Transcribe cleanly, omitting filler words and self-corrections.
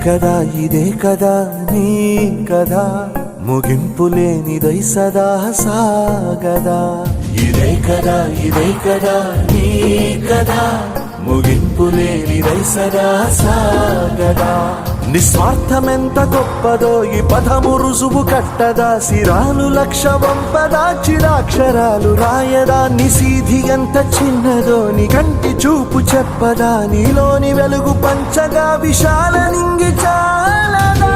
కదా ఇదే కదా నీ కదా ముగింపు లేనిదై సదా సాగదా ఇదే కదా నీ కదా ముగింపు లేనిదై సదా సాగదా నిస్వార్థమెంత గొప్పదో ఈ పదము రుజువు కట్టదా సిరాలు లక్ష వంపదా చిరాక్షరాలు రాయదా నిసీధి ఎంత చిన్నదో నీ కంటి చూపు చెప్పదా నీలోని వెలుగు పంచగా విశాల నింగి చాలదా